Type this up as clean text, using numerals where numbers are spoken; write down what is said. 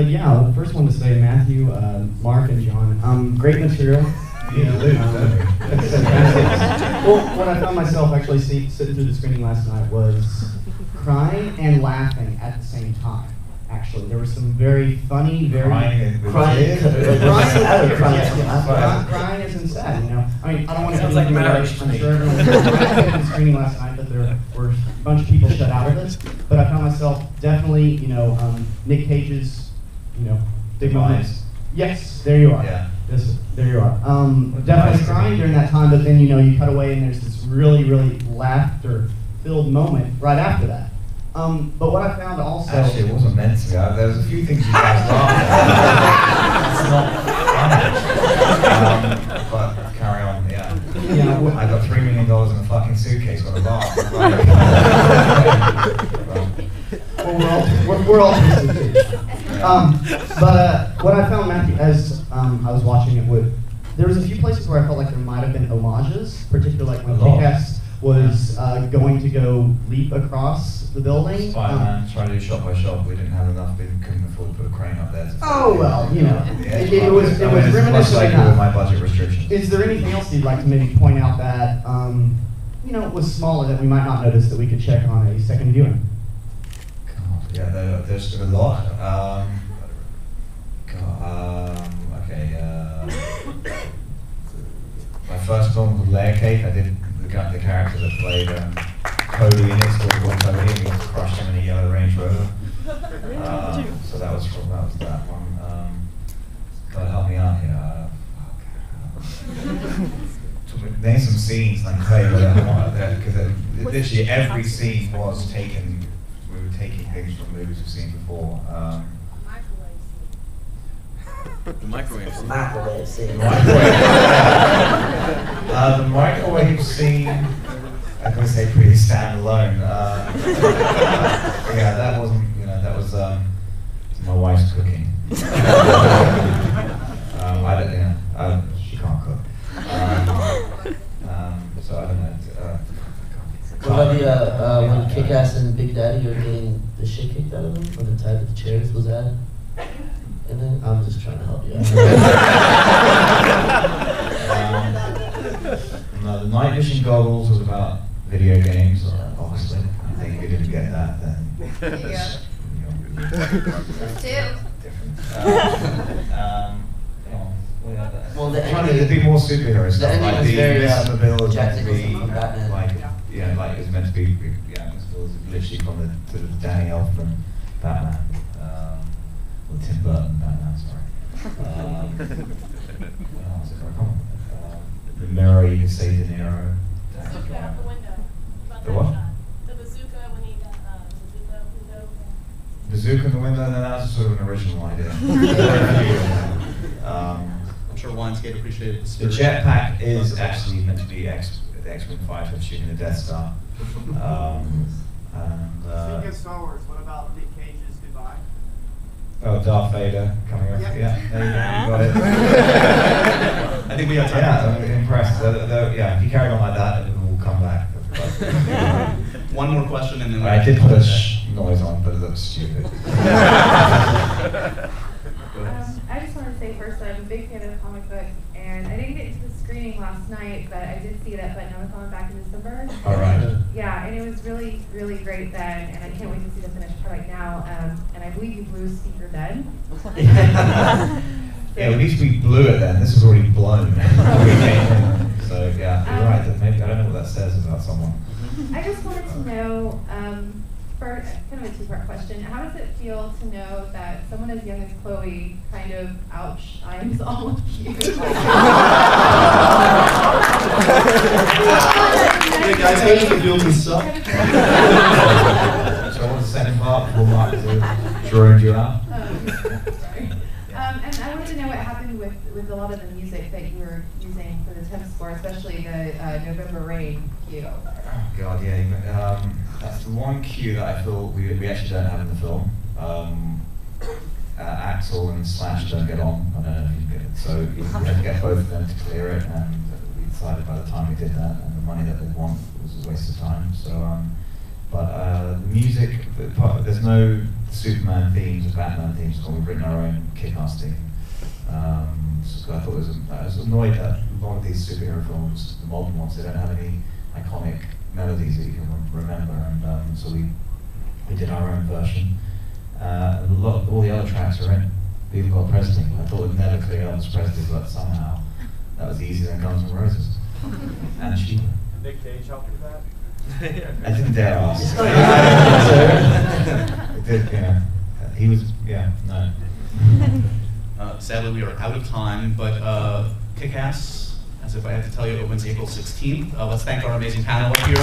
Yeah, the first one to say, Matthew, Mark, and John. Great material. That's fantastic. Well, what I found myself actually sitting through the screening last night was crying and laughing at the same time. Actually, there were some very funny, crying isn't sad, you know. I mean, I don't want to sounds like marriage to I'm me. sure everyone was the screening last night, but there were a bunch of people shut out of it. But I found myself definitely, Nick Cage's, big moments. Yes, there you are. Yeah. Yes, there you are. Definitely crying during that time, but then you cut away and there's this really, really laughter-filled moment right after that. But what I found also... Actually, it wasn't meant to be. There was a few things you guys laughed at. It's not funny. But carry on, yeah. I got $3 million in a fucking suitcase when I laughed. Well, we're all twisted too. But what I found, Matthew, as I was watching it, there was a few places where I felt like there might have been homages, particularly like when Kick-Ass was going to go leap across the building. Spider-Man trying to do shot by shot. We didn't have enough. We couldn't afford to put a crane up there. It was reminiscent like enough. With my budget restrictions. Is there anything else you'd like to maybe point out that was smaller that we might not notice that we could check on a second viewing? God, yeah, there's a lot. My first film was Layer Cake. I did the character that played Cody in it, so one Cody, and we crushed him in a yellow Range Rover. So that was that one. God help me out here. Name some scenes and play because literally every scene was taken. We were taking things from movies we've seen before. The microwave scene. Microwave scene. The microwave scene, I'm going to say pretty standalone. Yeah, that wasn't, that was my wife's cooking. I don't, she can't cook. So I don't know. What about when Kick-Ass and Big Daddy are getting the shit kicked out of them when they're tied to the chairs? Was that? And then I'm just trying to help you out. No, the night vision goggles was about video games, obviously. I think if you didn't get that, then There Well, the trying ending, to be more superhero stuff, ending like was the very, Invisible is Jack meant to be Nicholson from Batman. like it's meant to be, Invisible is literally from the Danny Elfman Batman, or Tim Burton Batman, sorry. The mirror, you could say De Niro. Bazooka out the window. About The that what? shot. The bazooka when he got bazooka window. Bazooka in the window, no, that's sort of an original idea. I'm sure Lionsgate appreciated The jetpack is actually meant to be the X-Wing fighter shooting the Death Star. Speaking of Star Wars, what about Nick Cage's Goodbye? Oh, Darth Vader coming up. Yep. Yeah, there you go, you got it. I think we got time. Yeah, I'm impressed. Yeah, if you carry on like that, then we'll come back. One more question and then I did put a noise on, but it looks stupid. I just want to say first, I'm a big fan of the comic book, and I didn't get to the screening last night, but I did see it at Button-on back in December. All right. Yeah, and it was really, really great then, and I can't wait to see the finished product now. And I believe you blew Speaker then. Yeah, at least we blew it then. This was already blown. So yeah, you're right. That maybe I don't know what that says about someone. I just wanted to know, for kind of a two-part question, how does it feel to know that someone as young as Chloe kind of outshines all of you? Hey guys, thanks for doing this stuff. So I want the second part before Mark droned you out. Sorry. And I wanted to know what happened with a lot of the music that you were using for the temp score, especially the November Rain cue. Oh God, yeah. That's the one cue that I feel we actually don't have in the film. Axel and Slash don't get on. I don't know if you get it. So we had to get both of them to clear it, and we decided by the time we did that, and the money that they'd want was a waste of time. So, but the music, there's no Superman themes and Batman themes, and we've written our own Kick-Ass theme. So I thought I was annoyed that a lot of these superhero films, the modern ones, they don't have any iconic melodies that you can remember, and so we did our own version. All the other tracks are in We've Got Presley. I thought we'd never clear Elvis Presley, but somehow that was easier than Guns N' Roses. And cheaper. Nick Cage helped with that? I didn't dare ask. I did, yeah. He was, yeah, no. Sadly, we are out of time, but Kick-Ass, as if I had to tell you, opens April 16th. Let's thank our amazing panel up here.